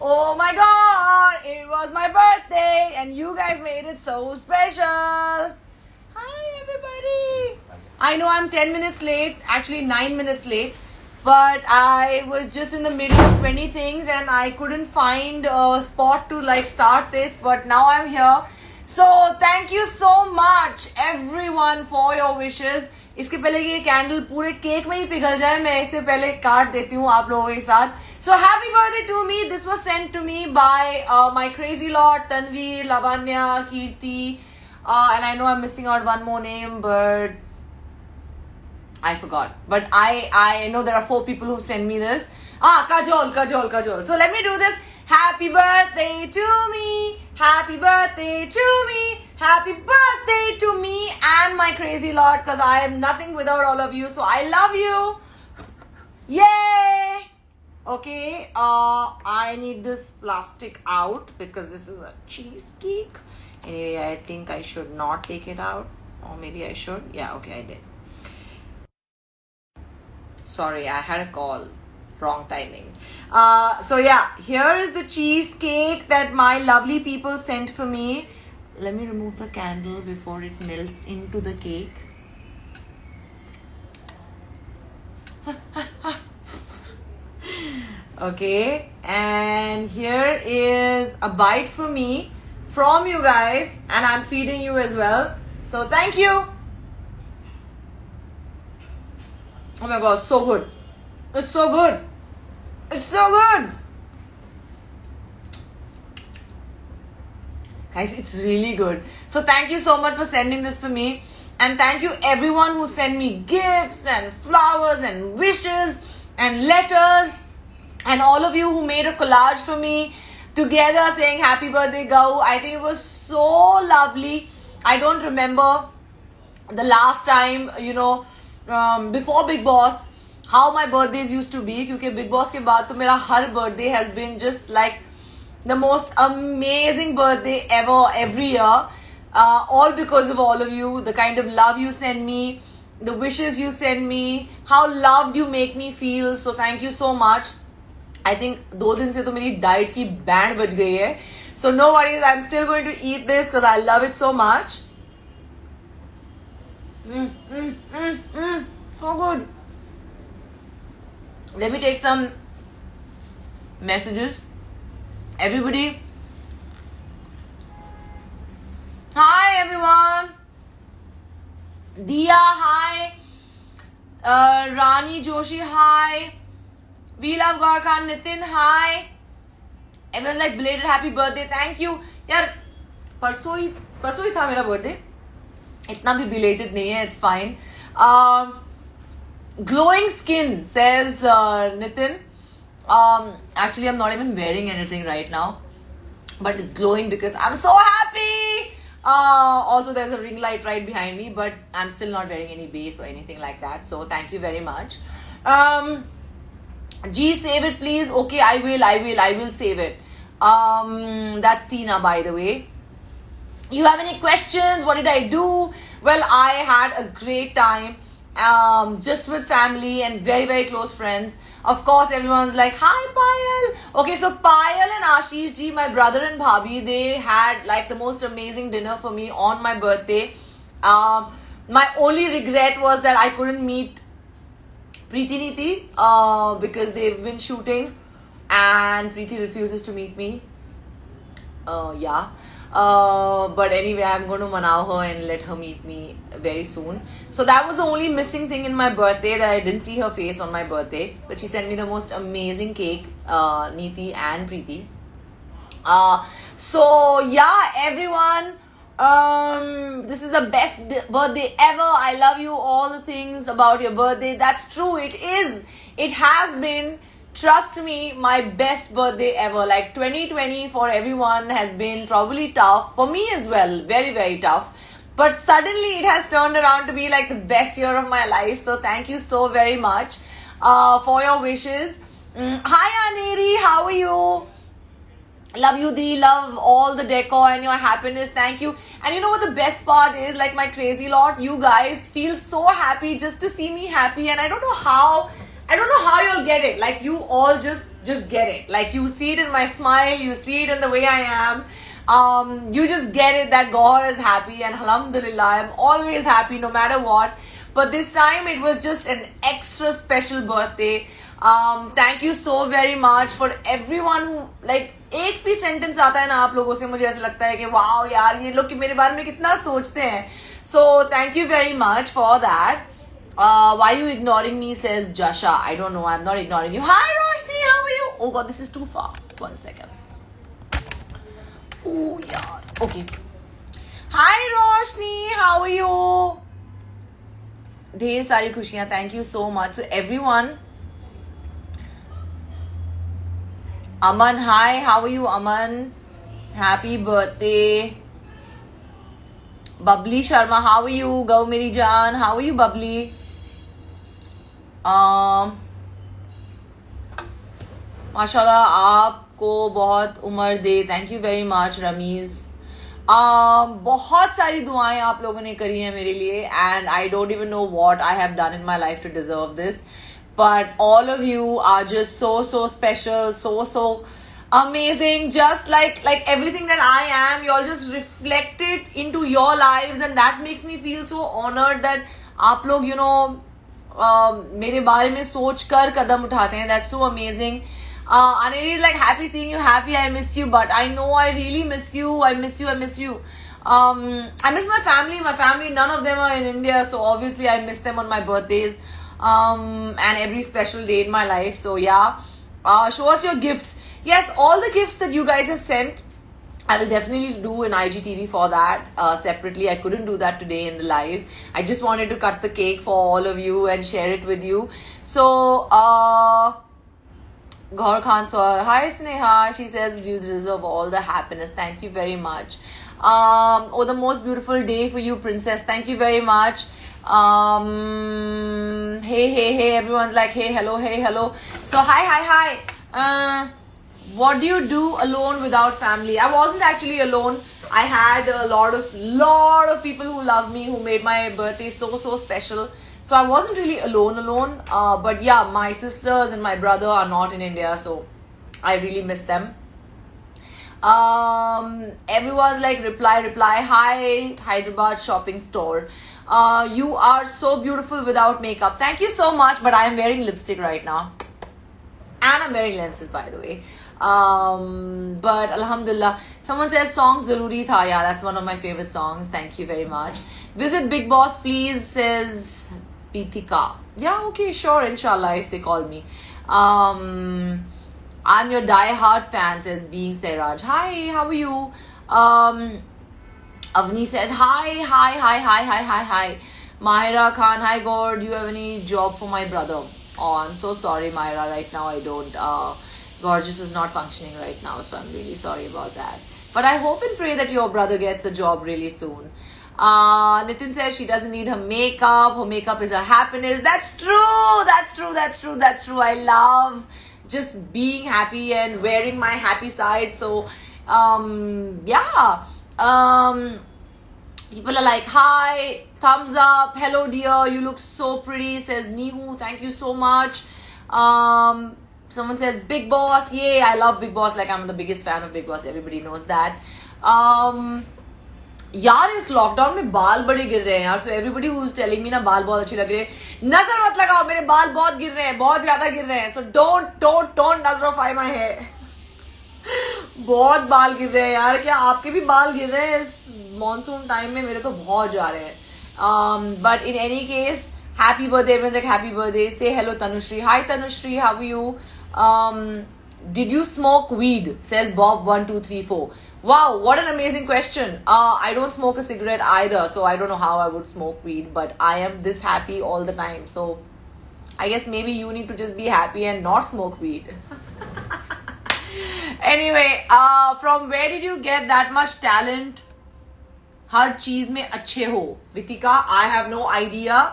Oh my god, it was my birthday and you guys made it so special. Hi everybody. I know I'm 10 minutes late, actually 9 minutes late, but I was just in the middle of 20 things and I couldn't find a spot to like start this, but now I'm here. So thank you so much everyone for your wishes. इसके पहले कि ये candle पूरे cake में ही पिघल जाए, मैं इसे पहले काट देती हूँ आप लोगों के साथ. So happy birthday to me. This was sent to me by my crazy lot, Tanveer, Lavanya, Kirti, and I know I'm missing out one more name, but I forgot. But I know there are 4 people who sent me this. Kajol. So let me do this. Happy birthday to me. Happy birthday to me. Happy birthday to me and my crazy lot, because I am nothing without all of you. So I love you. Yay! Okay, I need this plastic out because this is a cheesecake. Anyway, I think I should not take it out. Or maybe I should. Yeah, okay, I did. Sorry, I had a call. Wrong timing. So yeah, here is the cheesecake that my lovely people sent for me. Let me remove the candle before it melts into the cake. Okay, and here is a bite for me from you guys, and I'm feeding you as well. So thank you. Oh my god, so good. It's so good. It's so good. Guys, it's really good. So thank you so much for sending this for me. And thank you everyone who sent me gifts and flowers and wishes and letters. And all of you who made a collage for me together saying happy birthday Gau. I think it was so lovely. I don't remember the last time, before Bigg Boss, how my birthdays used to be. Because Bigg Boss ke baad to mera har birthday has been just like the most amazing birthday ever, every year. All because of all of you, the kind of love you send me, the wishes you send me, how loved you make me feel. So thank you so much. I think 2 दिन से तो मेरी diet की band बज गई है. So no worries, I'm still going to eat this because I love it so much. So good. Let me take some messages. Everybody. Hi everyone. Diya, hi. Rani Joshi, hi. We love Gaur Khan. Nitin, hi. Everyone's like belated happy birthday. Thank you. यार परसों ही था मेरा birthday. इतना भी belated नहीं है. It's fine. Glowing skin, says Nitin. Actually, I'm not even wearing anything right now, but it's glowing because I'm so happy. Also, there's a ring light right behind me, but I'm still not wearing any base or anything like that. So thank you very much. G, save it please. Okay, I will save it. That's Tina, by the way. You have any questions? What did I do? Well, I had a great time. Just with family and very, very close friends. Of course, everyone's like, hi, Payal. Okay, so Payal and Ashish ji, my brother and bhabhi, they had like the most amazing dinner for me on my birthday. My only regret was that I couldn't meet Preeti Neeti because they've been shooting and Preeti refuses to meet me. Yeah. But anyway, I'm going to manao her and let her meet me very soon. So that was the only missing thing in my birthday, that I didn't see her face on my birthday. But she sent me the most amazing cake, Neeti and Preeti. So yeah, everyone, this is the best birthday ever. I love you, all the things about your birthday. That's true, it is. It has been. Trust me, my best birthday ever. Like 2020 for everyone has been probably tough. For me as well, very, very tough. But suddenly it has turned around to be like the best year of my life. So thank you so very much for your wishes. Hi Aneri, how are you? Love you, Dee. Love all the decor and your happiness. Thank you. And you know what the best part is? Like my crazy lot, you guys feel so happy just to see me happy. And I don't know how you'll get it. Like you all just just get it. Like, you see it in my smile, you see it in the way I am. You just get it that God is happy, and alhamdulillah, I'm always happy no matter what. But this time it was just an extra special birthday. Thank you so very much for everyone who, like, एक भी sentence आता है ना आप लोगों से, मुझे ऐसा लगता है कि वाओ यार, ये लोग मेरे बारे में कितना सोचते हैं. So thank you very much for that. Why are you ignoring me, says Jasha. I don't know, I'm not ignoring you. Hi Roshni, how are you? Oh god, this is too far. 1 second. Oh yaar. Okay. Hi Roshni, how are you? ढेर सारी खुशियां. Thank you so much. So everyone. Aman, hi, how are you, Aman? Happy birthday. Bubbly Sharma, how are you? Go Meri Jaan, how are you, Bubbly? माशाल्लाह आपको बहुत उम्र दे. Thank you very much, Ramiz. बहुत सारी दुआएं आप लोगों ने करी हैं मेरे लिए, and I don't even know what I have done in my life to deserve this. But all of you are just so special, so amazing. Just like everything that I am, you all just reflect it into your lives, and that makes me feel so honored that आप लोग, you know, मेरे बारे में सोच कर कदम उठाते हैं. That's so amazing. And it is like happy seeing you, happy. I miss you, but I know I really miss you. I miss you. I miss my family. My family, none of them are in India, so obviously I miss them on my birthdays. And every special day in my life. So yeah, show us your gifts. Yes, all the gifts that you guys have sent, I will definitely do an IGTV for that separately. I couldn't do that today in the live. I just wanted to cut the cake for all of you and share it with you. So Gaur Khan, so hi Sneha, she says you deserve all the happiness. Thank you very much. Oh, the most beautiful day for you, princess. Thank you very much. Hey, everyone's like hey, hello. So hi. What do you do alone without family? I wasn't actually alone. I had a lot of people who love me, who made my birthday so special. So I wasn't really alone. But yeah, my sisters and my brother are not in India, so I really miss them. Everyone's like reply. Hi, Hyderabad shopping store. You are so beautiful without makeup. Thank you so much, but I am wearing lipstick right now. And I'm wearing lenses, by the way. But alhamdulillah. Someone says songs zaruri tha. Yeah, that's one of my favorite songs. Thank you very much. Visit Big Boss, please, says Pithika. Yeah, okay, sure, inshallah, if they call me. I'm your die-hard fan, says Being Sairaj. Hi, how are you? Avni says, hi. Mahira Khan, hi God, do you have any job for my brother? Oh, I'm so sorry, Mahira, right now I don't. Gorgeous is not functioning right now, so I'm really sorry about that. But I hope and pray that your brother gets a job really soon. Nitin says she doesn't need her makeup. Her makeup is her happiness. That's true. I love just being happy and wearing my happy side. So, yeah. People are like, hi, thumbs up, hello dear, you look so pretty, says Nihu, thank you so much. Someone says Big Boss, yay, I love Big Boss, like I'm the biggest fan of Big Boss, everybody knows that. यार इस lockdown में बाल बड़े गिर रहे हैं यार. So everybody who is telling me ना बाल बहुत अच्छे लग रहे हैं, नजर मत लगाओ, मेरे बाल बहुत गिर रहे हैं, बहुत ज्यादा गिर रहे हैं. सो डोंट नजरोफाई माय हेयर. बहुत बाल गिर रहे हैं यार. क्या आपके भी बाल गिर रहे हैं इस मॉनसून टाइम में? मेरे तो बहुत जा रहे हैं. But in any case, happy birthday. Everyone like happy birthday. Say hello Tanushree. Hi Tanushree, how are you? Did you smoke weed? Says Bob 1234. Wow, what an amazing question. I don't smoke a cigarette either, so I don't know how I would smoke weed, but I am this happy all the time. So I guess maybe you need to just be happy and not smoke weed. Anyway, from where did you get that much talent? हर चीज में अच्छे हो. Vitika, I have no idea.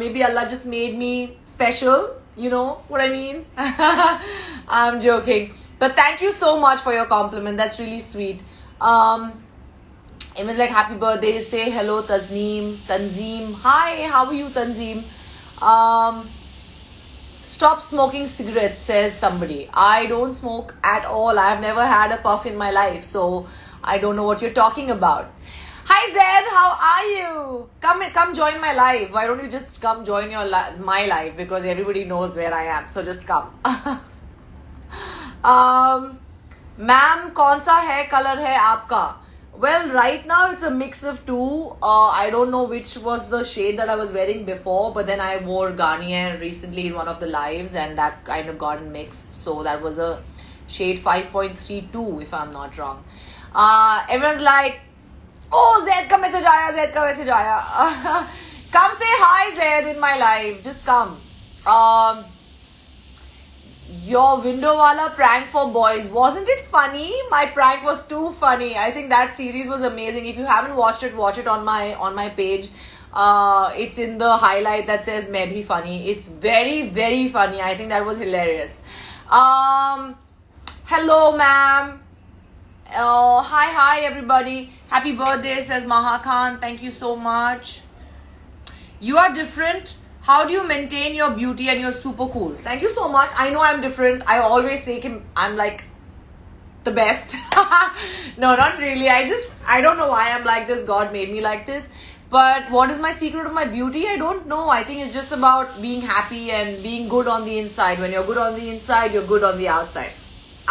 Maybe Allah just made me special. You know what I mean? I'm joking. But thank you so much for your compliment. That's really sweet. It was like happy birthday. Say hello, Tanzeem. Hi, how are you, Tanzeem? Stop smoking cigarettes, says somebody. I don't smoke at all. I've never had a puff in my life, so I don't know what you're talking about. Hi Zed, how are you? Come join my live. Why don't you just come join my live? Because everybody knows where I am, so just come. Ma'am, कौन सा hair color है आपका? Well, right now it's a mix of two. I don't know which was the shade that I was wearing before, but then I wore Garnier recently in one of the lives, and that's kind of gotten mixed. So that was a shade 5.32, if I'm not wrong. Everyone's like, oh, Zaid ka message aaya, Zaid ka message aaya. Come say hi, Zaid, in my live. Just come. Your window wala prank for boys, wasn't it funny? My prank was too funny. I think that series was amazing. If you haven't watched it, watch it on my page. It's in the highlight that says "Main bhi funny." It's very, very funny. I think that was hilarious. Hello, ma'am. Hi everybody. Happy birthday, says Maha Khan. Thank you so much. You are different. How do you maintain your beauty and you're super cool? Thank you so much. I know I'm different. I always say I'm like the best. No, not really. I don't know why I'm like this. God made me like this. But what is my secret of my beauty? I don't know. I think it's just about being happy and being good on the inside. When you're good on the inside, you're good on the outside.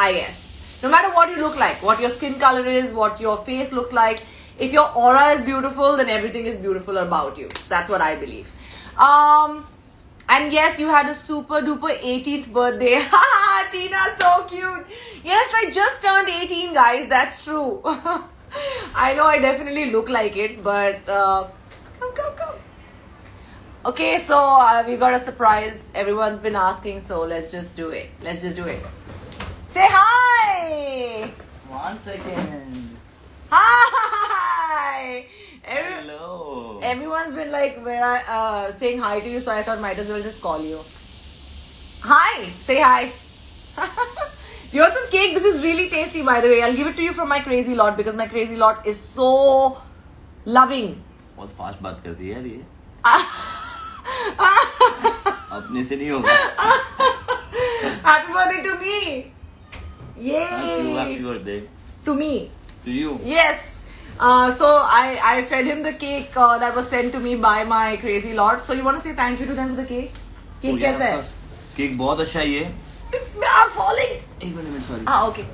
I guess. No matter what you look like, what your skin color is, what your face looks like, if your aura is beautiful, then everything is beautiful about you. That's what I believe. And yes, you had a super duper 18th birthday. Haha, Tina, so cute. Yes, I just turned 18, guys. That's true. I know I definitely look like it, but come. Okay, so we got a surprise. Everyone's been asking, so let's just do it. Say hi. 1 second. Hi. Hello. Everyone's been like saying hi to you, so I thought might as well just call you. Hi. Say hi. You want some cake? This is really tasty, by the way. I'll give it to you from my crazy lot because my crazy lot is so loving. बहुत fast बात करती है यार ये. अपने से नहीं होगा. Happy birthday to me. Yay. Thank you. Happy birthday. To me. To you. Yes. So I fed him the cake that was sent to me by my crazy lot. So you want to say thank you to them for the cake? Cake कैसा है? Cake बहुत अच्छा है ये. I'm falling. एक minute sorry. Okay.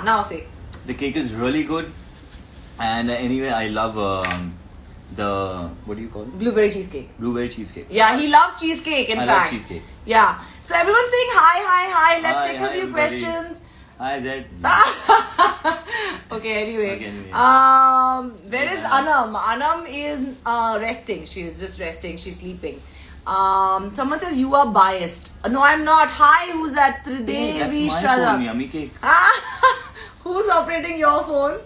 Now say. The cake is really good, and anyway I love the what do you call it? Blueberry cheesecake. Blueberry cheesecake. Yeah, he loves cheesecake. In I fact. love cheesecake. Yeah. So everyone's saying hi. Let's take a few everybody. questions. Hi Zed. Okay, anyway. Where is Yeah. Anam? Anam is resting. She's just resting. She's sleeping. Someone says you are biased. No, I'm not. Hi, who's that? Hey, Tridevi that's my Shraddha. phone, yummy cake. Who's operating your phone?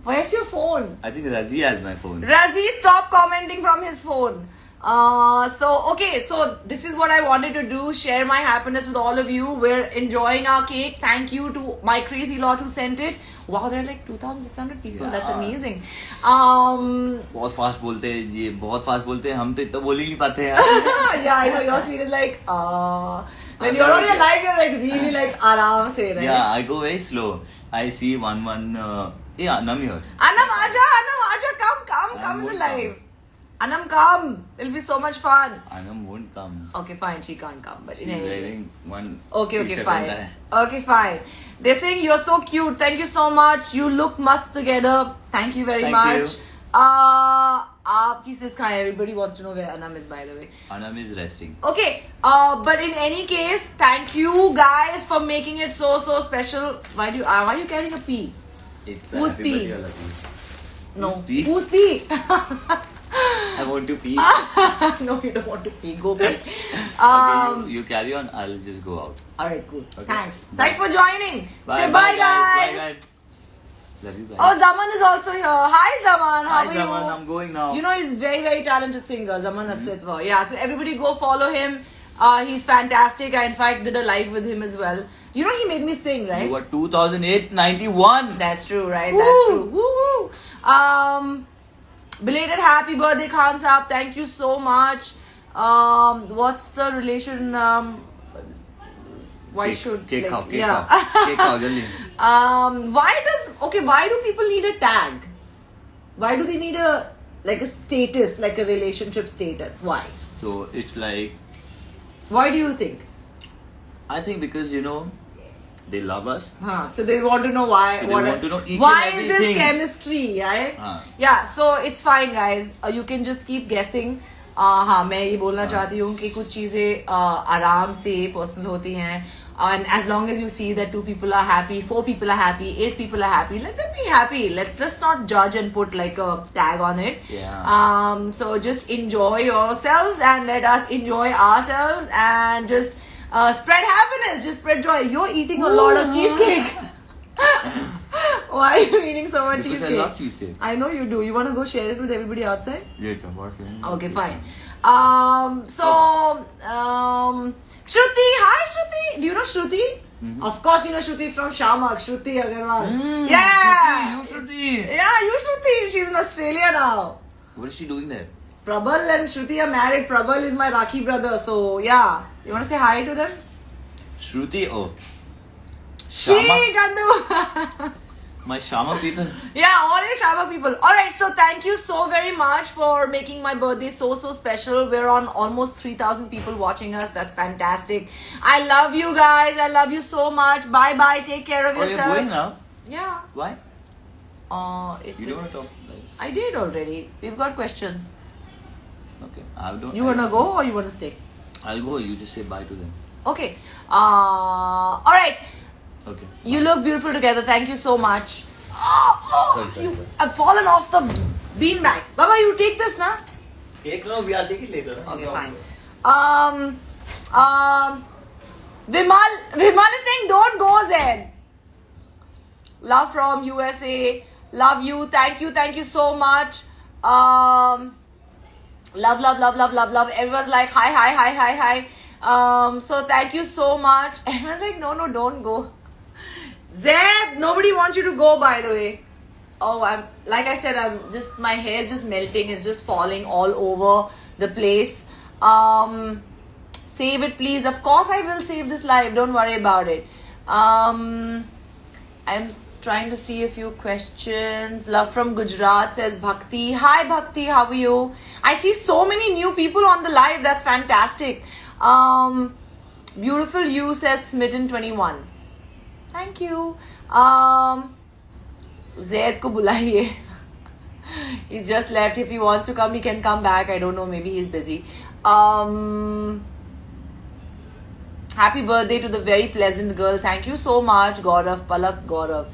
Where's your phone? I think Razi has my phone. Razi, stop commenting from his phone. So this is what I wanted to do, share my happiness with all of you. We're enjoying our cake. Thank you to my crazy lot who sent it. Wow, there are like 2,600 people. Yeah. That's amazing. बहुत fast बोलते हैं ये, बहुत fast बोलते हैं. हम तो इतना बोल ही नहीं पाते यार. Yeah, I know your speed is like when you're on your live, you're like really like आराम से, right? Yeah, I go very slow. I see one. Yeah, Anam here. Anam, aja, come in the won't live. Anam, come. It'll be so much fun. Anam won't come. Okay, fine. She can't come, but She's in any case. wearing one. Okay, t-shirt fine. होता है. Okay, fine. They're saying you're so cute. Thank you so much. You look must together. Thank you very Thank much. you. Aapki sis kahan hai? Everybody wants to know where Anam is, by the way. Anam is resting. Okay, but in any case, thank you guys for making it so special. Why are you carrying a pea? It's Who's happy pee? birthday वाला pee. No. Who's pee? Who's pee? I want to pee. No, you don't want to pee. Go pee. Okay, you carry on. I'll just go out. Alright, cool. Okay. Thanks. Bye. Thanks for joining. Bye, Say bye, guys. Bye, guys. Love you guys. Oh, Zaman is also here. Hi, Zaman. How Hi, are Zaman. you? I'm going now. You know, he's very talented singer, Zaman Astitva. Yeah, so everybody go follow him. He's fantastic. I, in fact, did a live with him as well. You know, he made me sing, right? You were 2008, 91. That's true, right? Woo! That's true. Woohoo! Belated happy birthday, Khan Saab. Thank you so much. What's the relation? Why should cake like, khao, cake yeah. khao, cake khao, jaldi. Why do people need a tag? Why do they need a status, like a relationship status? Why? So it's like, Why do you think? I think because they love us. So they want to know why. So they want to know each why and is this everything. chemistry, right? हाँ. Yeah, so it's fine, guys. You can just keep guessing. हाँ, मैं ये बोलना चाहती हूँ कि कुछ चीजें आराम से personal होती हैं. And as long as you see that 2 people are happy, 4 people are happy, 8 people are happy, let them be happy. Let's just not judge and put like a tag on it. Yeah. So just enjoy yourselves and let us enjoy ourselves and just spread happiness, just spread joy. You're eating a lot of cheesecake. Why are you eating so much Because cheesecake? I love cheesecake. I know you do. You want to go share it with everybody outside? Yeah, it's a Okay, fine. Shruti, hi Shruti. Do you know Shruti? Of course you know Shruti from Shamak, Shruti Agarwal. Yeah. Shruti. Yeah, you Shruti. She's in Australia now. What is she doing there? Prabal and Shruti are married. Prabal is my Rakhi brother. So yeah. You want to say hi to them? Shruti, oh. She, Shamak. Gandu. My Shama people. Yeah, all your Shabak people. Alright, so thank you so very much for making my birthday so special. We're on almost 3,000 people watching us. That's fantastic. I love you guys. I love you so much. Bye bye. Take care of Oh, you're yourselves. going now? Yeah. Why? You don't want to talk? I did already. We've got questions. Okay. I don't. You wanna go or you wanna stay? I'll go. You just say bye to them. Okay. Alright. Okay. You look beautiful together. Thank you so much. Sorry. I've fallen off the beanbag. Baba, you take this, na? Take no, we'll take it later. Okay, fine. Vimal is saying, don't go, Zen. Love from USA. Love you. Thank you so much. Love. Everyone's like, hi. So thank you so much. Everyone's like, no, don't go. Zed, nobody wants you to go, by the way. Oh, my hair is just melting. It's just falling all over the place. Save it, please. Of course, I will save this live. Don't worry about it. I'm trying to see a few questions. Love from Gujarat says Bhakti. Hi, Bhakti. How are you? I see so many new people on the live. That's fantastic. Beautiful you says Smitten21. Thank you. Zaid ko bulaiye. He's just left. If he wants to come, he can come back. I don't know. Maybe he's busy. Happy birthday to the very pleasant girl. Thank you so much, Gaurav. Palak Gaurav.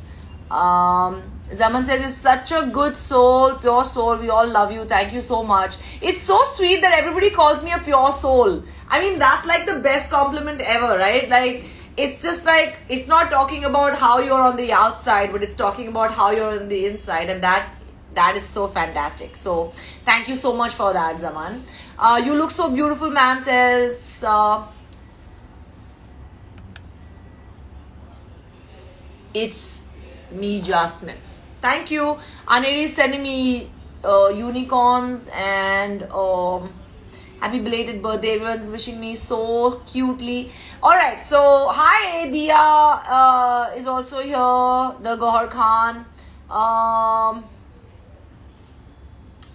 Zaman says, you're such a good soul, pure soul. We all love you. Thank you so much. It's so sweet that everybody calls me a pure soul. I mean, that's like the best compliment ever, right? Like, it's just like, it's not talking about how you're on the outside, but it's talking about how you're on the inside. And that is so fantastic. So, thank you so much for that, Zaman. You look so beautiful, ma'am, says... it's me, Jasmine. Thank you. Aneri is sending me unicorns and happy belated birthday. Everyone's wishing me so cutely. Alright, so hi, Dia is also here. The Gohar Khan.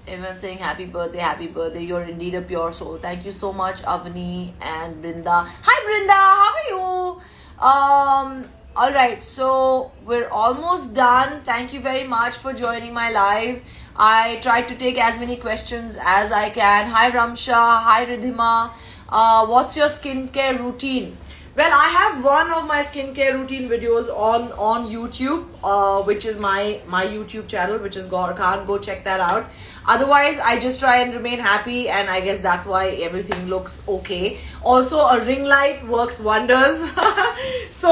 Everyone's saying happy birthday. You're indeed a pure soul. Thank you so much, Avani and Brinda. Hi, Brinda. How are you? Alright, so we're almost done. Thank you very much for joining my live. I tried to take as many questions as I can. Hi Ramsha, hi Ridhima. What's your skincare routine? Well, I have one of my skincare routine videos on YouTube, which is my YouTube channel, which is Gohar Khan. Go check that out. Otherwise, I just try and remain happy, and I guess that's why everything looks okay. Also, a ring light works wonders. So,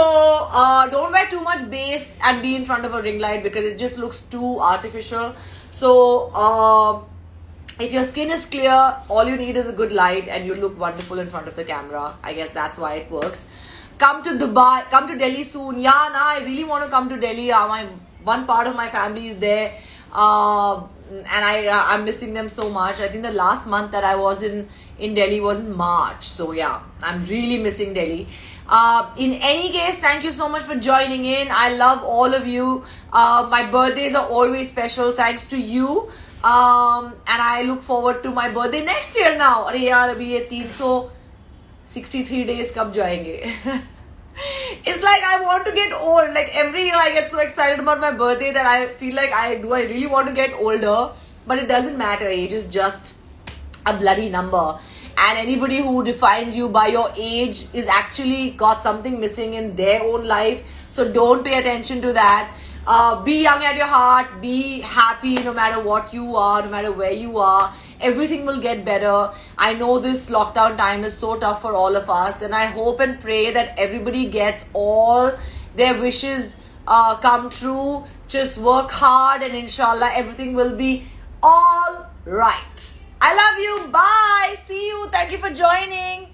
don't wear too much base and be in front of a ring light because it just looks too artificial. So, if your skin is clear, all you need is a good light and you look wonderful in front of the camera. I guess that's why it works. Come to Dubai, come to Delhi soon. Yeah, I really want to come to Delhi. One part of my family is there. and I'm missing them so much. I think the last month that I was in Delhi was in March. So yeah, I'm really missing Delhi. In any case, thank you so much for joining in. I love all of you. My birthdays are always special thanks to you. And I look forward to my birthday next year now. अरे यार अभी ये 363 days कब जाएंगे? It's like I want to get old. Like every year I get so excited about my birthday that I feel like I really want to get older. But it doesn't matter. Age is just a bloody number. And anybody who defines you by your age is actually got something missing in their own life. So don't pay attention to that. Be young at your heart. Be happy no matter what you are, no matter where you are. Everything will get better. I know this lockdown time is so tough for all of us, and I hope and pray that everybody gets all their wishes come true. Just work hard, and inshallah everything will be all right. I love you. Bye. See you. Thank you for joining.